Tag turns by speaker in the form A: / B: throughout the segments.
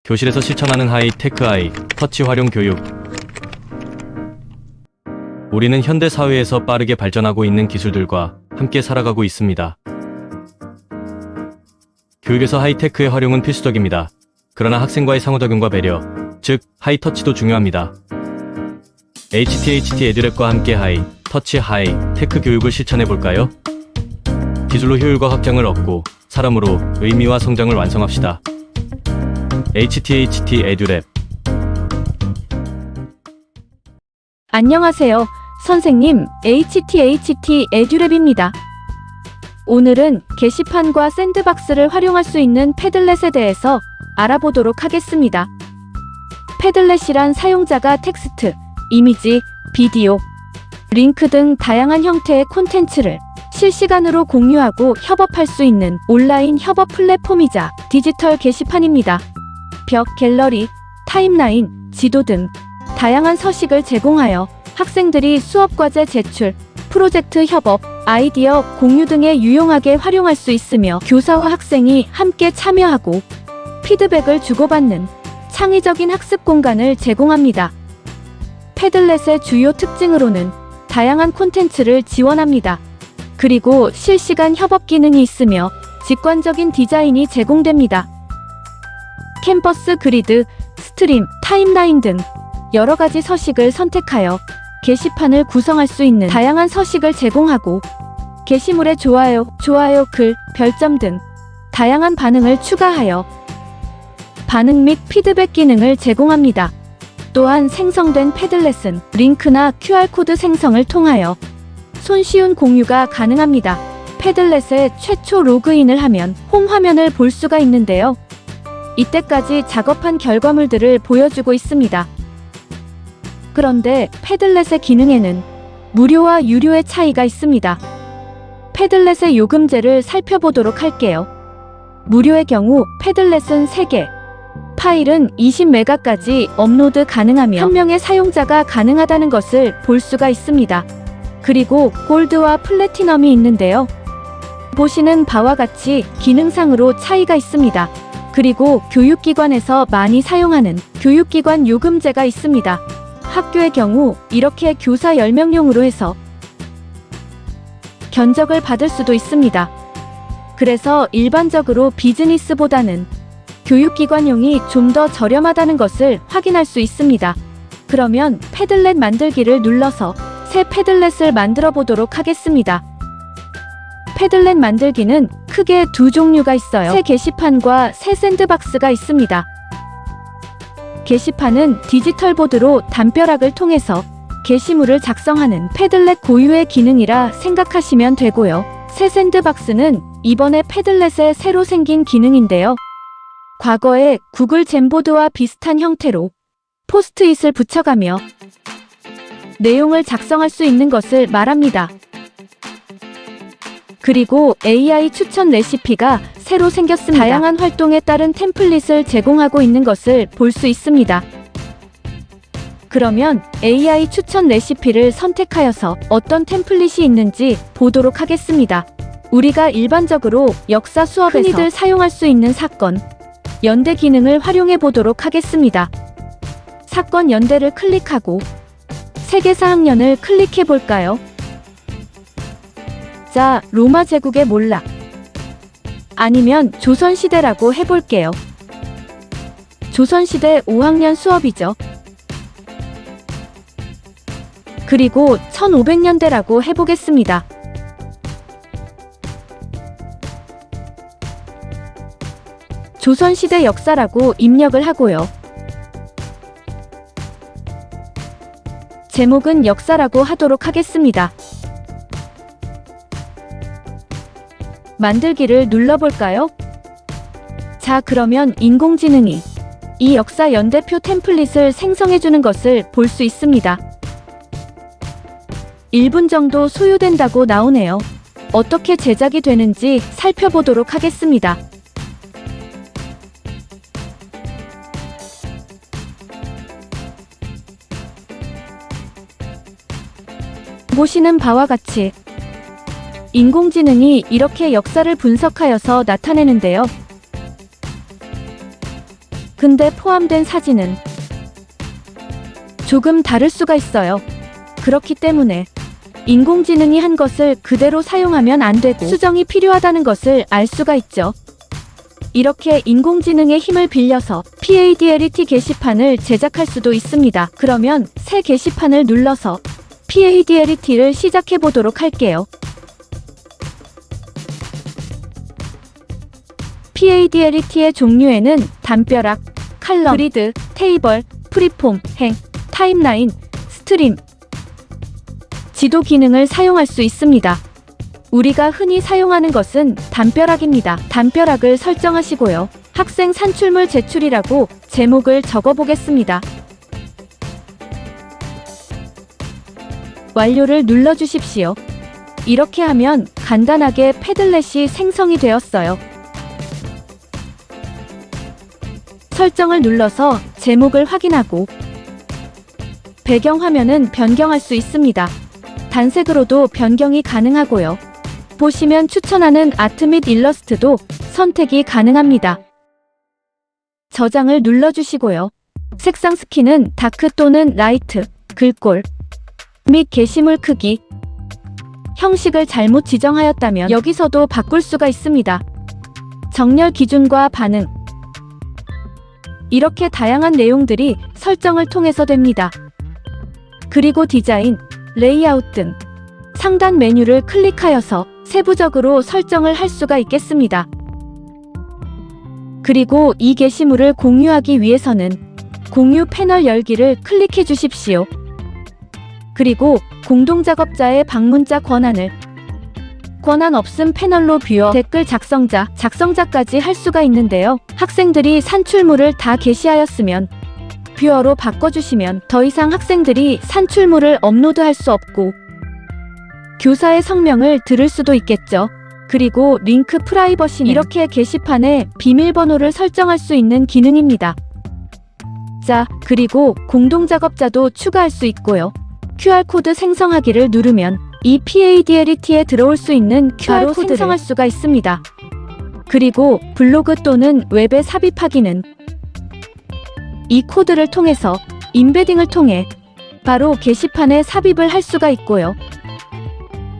A: 교실에서 실천하는 하이테크 아이, 터치 활용 교육. 우리는 현대 사회에서 빠르게 발전하고 있는 기술들과 함께 살아가고 있습니다. 교육에서 하이테크의 활용은 필수적입니다. 그러나 학생과의 상호작용과 배려, 즉 하이터치도 중요합니다. HTHT 에듀랩과 함께 터치 하이테크 교육을 실천해볼까요? 기술로 효율과 확장을 얻고 사람으로 의미와 성장을 완성합시다. HTHT 에듀랩.
B: 안녕하세요. 선생님, HTHT 에듀랩입니다. 오늘은 게시판과 샌드박스를 활용할 수 있는 패들렛에 대해서 알아보도록 하겠습니다. 패들렛이란 사용자가 텍스트, 이미지, 비디오, 링크 등 다양한 형태의 콘텐츠를 실시간으로 공유하고 협업할 수 있는 온라인 협업 플랫폼이자 디지털 게시판입니다. 벽, 갤러리, 타임라인, 지도 등 다양한 서식을 제공하여 학생들이 수업과제 제출, 프로젝트 협업, 아이디어 공유 등에 유용하게 활용할 수 있으며 교사와 학생이 함께 참여하고 피드백을 주고받는 창의적인 학습 공간을 제공합니다. 패들렛의 주요 특징으로는 다양한 콘텐츠를 지원합니다. 그리고 실시간 협업 기능이 있으며 직관적인 디자인이 제공됩니다. 캠퍼스 그리드, 스트림, 타임라인 등 여러 가지 서식을 선택하여 게시판을 구성할 수 있는 다양한 서식을 제공하고 게시물에 좋아요, 글, 별점 등 다양한 반응을 추가하여 반응 및 피드백 기능을 제공합니다. 또한 생성된 패들렛은 링크나 QR코드 생성을 통하여 손쉬운 공유가 가능합니다. 패들렛에 최초 로그인을 하면 홈 화면을 볼 수가 있는데요. 이때까지 작업한 결과물들을 보여주고 있습니다. 그런데 패들렛의 기능에는 무료와 유료의 차이가 있습니다. 패들렛의 요금제를 살펴보도록 할게요. 무료의 경우 패들렛은 3개, 파일은 20메가까지 업로드 가능하며 한 명의 사용자가 가능하다는 것을 볼 수가 있습니다. 그리고 골드와 플래티넘이 있는데요. 보시는 바와 같이 기능상으로 차이가 있습니다. 그리고 교육기관에서 많이 사용하는 교육기관 요금제가 있습니다. 학교의 경우 이렇게 교사 10명용으로 해서 견적을 받을 수도 있습니다. 그래서 일반적으로 비즈니스보다는 교육기관용이 좀 더 저렴하다는 것을 확인할 수 있습니다. 그러면 패들렛 만들기를 눌러서 새 패들렛을 만들어 보도록 하겠습니다. 패들렛 만들기는 크게 두 종류가 있어요. 새 게시판과 새 샌드박스가 있습니다. 게시판은 디지털 보드로 담벼락을 통해서 게시물을 작성하는 패들렛 고유의 기능이라 생각하시면 되고요. 새 샌드박스는 이번에 패들렛에 새로 생긴 기능인데요. 과거에 구글 잼보드와 비슷한 형태로 포스트잇을 붙여가며 내용을 작성할 수 있는 것을 말합니다. 그리고 AI 추천 레시피가 새로 생겼습니다. 다양한 활동에 따른 템플릿을 제공하고 있는 것을 볼 수 있습니다. 그러면 AI 추천 레시피를 선택하여서 어떤 템플릿이 있는지 보도록 하겠습니다. 우리가 일반적으로 역사 수업에서 흔히들 사용할 수 있는 사건, 연대 기능을 활용해 보도록 하겠습니다. 사건 연대를 클릭하고 세계사학년을 클릭해 볼까요? 자, 로마 제국의 몰락. 아니면 조선시대라고 해볼게요. 조선시대 5학년 수업이죠. 그리고 1500년대라고 해보겠습니다. 조선시대 역사라고 입력을 하고요. 제목은 역사라고 하도록 하겠습니다. 만들기를 눌러볼까요? 자, 그러면 인공지능이 이 역사 연대표 템플릿을 생성해주는 것을 볼 수 있습니다. 1분 정도 소요된다고 나오네요. 어떻게 제작이 되는지 살펴보도록 하겠습니다. 보시는 바와 같이 인공지능이 이렇게 역사를 분석하여서 나타내는데요. 근데 포함된 사진은 조금 다를 수가 있어요. 그렇기 때문에 인공지능이 한 것을 그대로 사용하면 안 되고 수정이 필요하다는 것을 알 수가 있죠. 이렇게 인공지능의 힘을 빌려서 PADLET 게시판을 제작할 수도 있습니다. 그러면 새 게시판을 눌러서 PADLET를 시작해 보도록 할게요. PADLET의 종류에는 담벼락, 칼럼, 그리드, 테이블, 프리폼, 행, 타임라인, 스트림, 지도 기능을 사용할 수 있습니다. 우리가 흔히 사용하는 것은 담벼락입니다. 담벼락을 설정하시고요. 학생 산출물 제출이라고 제목을 적어보겠습니다. 완료를 눌러주십시오. 이렇게 하면 간단하게 패들렛이 생성이 되었어요. 설정을 눌러서 제목을 확인하고 배경화면은 변경할 수 있습니다. 단색으로도 변경이 가능하고요. 보시면 추천하는 아트 및 일러스트도 선택이 가능합니다. 저장을 눌러주시고요. 색상 스킨은 다크 또는 라이트, 글꼴 및 게시물 크기, 형식을 잘못 지정하였다면 여기서도 바꿀 수가 있습니다. 정렬 기준과 반응, 이렇게 다양한 내용들이 설정을 통해서 됩니다. 그리고 디자인, 레이아웃 등 상단 메뉴를 클릭하여서 세부적으로 설정을 할 수가 있겠습니다. 그리고 이 게시물을 공유하기 위해서는 공유 패널 열기를 클릭해 주십시오. 그리고 공동작업자의 방문자 권한을 권한 없음 패널로 뷰어, 댓글 작성자까지 할 수가 있는데요. 학생들이 산출물을 다 게시하였으면 뷰어로 바꿔주시면 더 이상 학생들이 산출물을 업로드할 수 없고 교사의 성명을 들을 수도 있겠죠. 그리고 링크 프라이버시는 이렇게 게시판에 비밀번호를 설정할 수 있는 기능입니다. 자, 그리고 공동작업자도 추가할 수 있고요. QR코드 생성하기를 누르면 이 PADLET에 들어올 수 있는 QR코드를 생성할 수가 있습니다. 그리고 블로그 또는 웹에 삽입하기는 이 코드를 통해서 임베딩을 통해 바로 게시판에 삽입을 할 수가 있고요.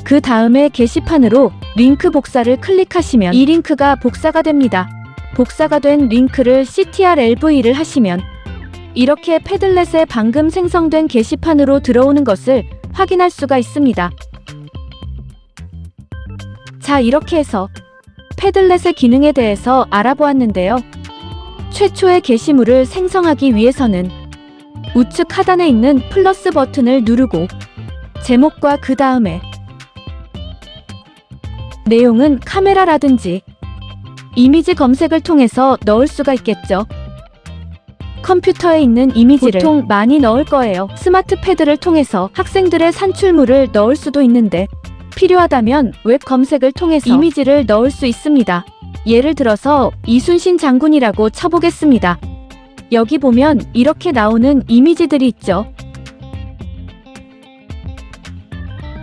B: 그 다음에 게시판으로 링크 복사를 클릭하시면 이 링크가 복사가 됩니다. 복사가 된 링크를 CTRL-V를 하시면 이렇게 패들렛에 방금 생성된 게시판으로 들어오는 것을 확인할 수가 있습니다. 자, 이렇게 해서 패들렛의 기능에 대해서 알아보았는데요. 최초의 게시물을 생성하기 위해서는 우측 하단에 있는 플러스 버튼을 누르고 제목과 그 다음에 내용은 카메라라든지 이미지 검색을 통해서 넣을 수가 있겠죠. 컴퓨터에 있는 이미지를 보통 많이 넣을 거예요. 스마트 패드를 통해서 학생들의 산출물을 넣을 수도 있는데 필요하다면 웹 검색을 통해서 이미지를 넣을 수 있습니다. 예를 들어서 이순신 장군이라고 쳐보겠습니다. 여기 보면 이렇게 나오는 이미지들이 있죠.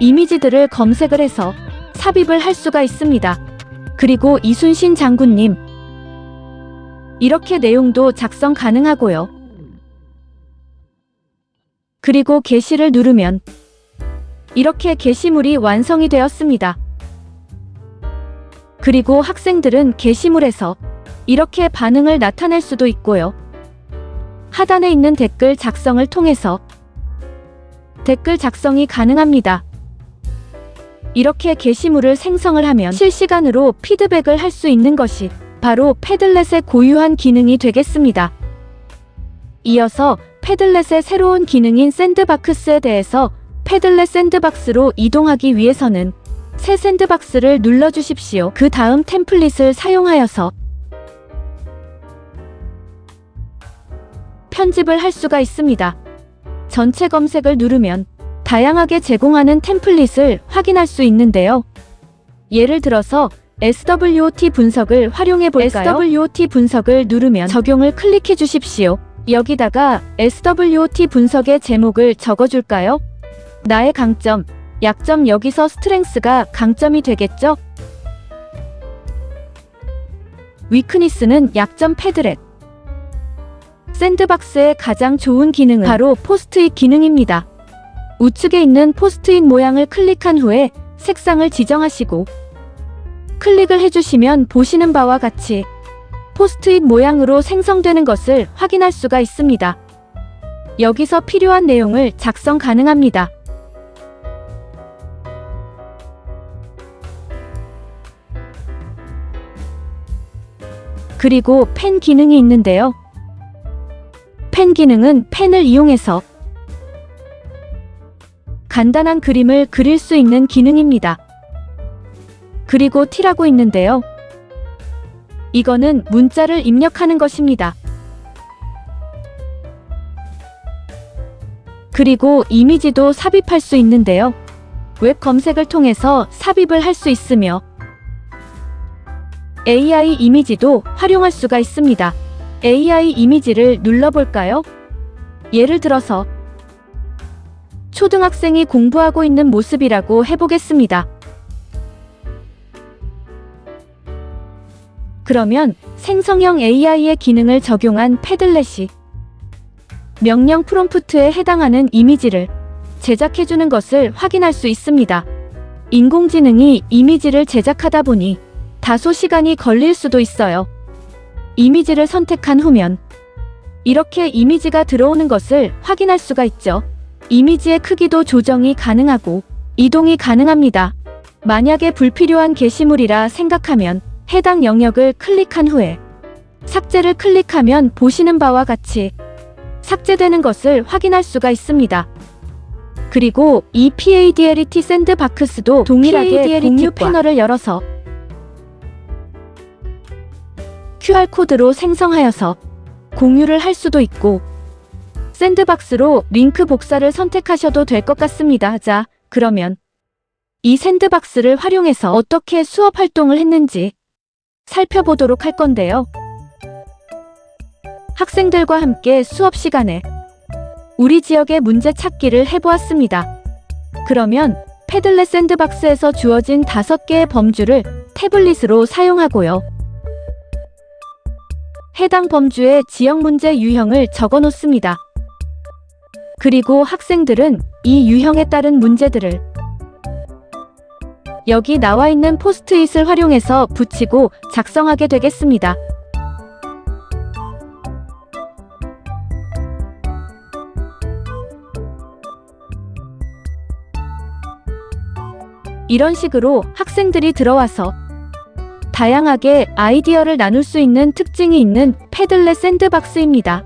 B: 이미지들을 검색을 해서 삽입을 할 수가 있습니다. 그리고 이순신 장군님, 이렇게 내용도 작성 가능하고요. 그리고 게시를 누르면 이렇게 게시물이 완성이 되었습니다. 그리고 학생들은 게시물에서 이렇게 반응을 나타낼 수도 있고요. 하단에 있는 댓글 작성을 통해서 댓글 작성이 가능합니다. 이렇게 게시물을 생성을 하면 실시간으로 피드백을 할 수 있는 것이 바로 패들렛의 고유한 기능이 되겠습니다. 이어서 패들렛의 새로운 기능인 샌드박스에 대해서 패들렛 샌드박스로 이동하기 위해서는 새 샌드박스를 눌러주십시오. 그 다음 템플릿을 사용하여서 편집을 할 수가 있습니다. 전체 검색을 누르면 다양하게 제공하는 템플릿을 확인할 수 있는데요. 예를 들어서 SWOT 분석을 활용해 볼까요? SWOT 분석을 누르면 적용을 클릭해 주십시오. 여기다가 SWOT 분석의 제목을 적어줄까요? 나의 강점, 약점. 여기서 스트렝스가 강점이 되겠죠? 위크니스는 약점 패들렛. 샌드박스의 가장 좋은 기능은 바로 포스트잇 기능입니다. 우측에 있는 포스트잇 모양을 클릭한 후에 색상을 지정하시고 클릭을 해주시면 보시는 바와 같이 포스트잇 모양으로 생성되는 것을 확인할 수가 있습니다. 여기서 필요한 내용을 작성 가능합니다. 그리고 펜 기능이 있는데요. 펜 기능은 펜을 이용해서 간단한 그림을 그릴 수 있는 기능입니다. 그리고 T라고 있는데요. 이거는 문자를 입력하는 것입니다. 그리고 이미지도 삽입할 수 있는데요. 웹 검색을 통해서 삽입을 할 수 있으며 AI 이미지도 활용할 수가 있습니다. AI 이미지를 눌러볼까요? 예를 들어서 초등학생이 공부하고 있는 모습이라고 해보겠습니다. 그러면 생성형 AI의 기능을 적용한 패들렛이 명령 프롬프트에 해당하는 이미지를 제작해주는 것을 확인할 수 있습니다. 인공지능이 이미지를 제작하다 보니 다소 시간이 걸릴 수도 있어요. 이미지를 선택한 후면 이렇게 이미지가 들어오는 것을 확인할 수가 있죠. 이미지의 크기도 조정이 가능하고 이동이 가능합니다. 만약에 불필요한 게시물이라 생각하면 해당 영역을 클릭한 후에 삭제를 클릭하면 보시는 바와 같이 삭제되는 것을 확인할 수가 있습니다. 그리고 이 PADLET 샌드박스도 동일하게 공유 패널을 열어서 QR코드로 생성하여서 공유를 할 수도 있고 샌드박스로 링크 복사를 선택하셔도 될 것 같습니다. 자, 그러면 이 샌드박스를 활용해서 어떻게 수업 활동을 했는지 살펴보도록 할 건데요. 학생들과 함께 수업 시간에 우리 지역의 문제 찾기를 해보았습니다. 그러면 패들렛 샌드박스에서 주어진 5개의 범주를 태블릿으로 사용하고요. 해당 범주의 지역 문제 유형을 적어 놓습니다. 그리고 학생들은 이 유형에 따른 문제들을 여기 나와 있는 포스트잇을 활용해서 붙이고 작성하게 되겠습니다. 이런 식으로 학생들이 들어와서 다양하게 아이디어를 나눌 수 있는 특징이 있는 패들렛 샌드박스입니다.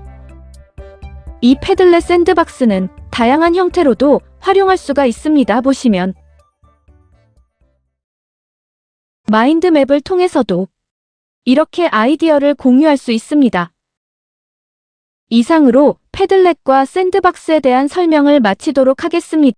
B: 이 패들렛 샌드박스는 다양한 형태로도 활용할 수가 있습니다. 보시면 마인드맵을 통해서도 이렇게 아이디어를 공유할 수 있습니다. 이상으로 패들렛과 샌드박스에 대한 설명을 마치도록 하겠습니다.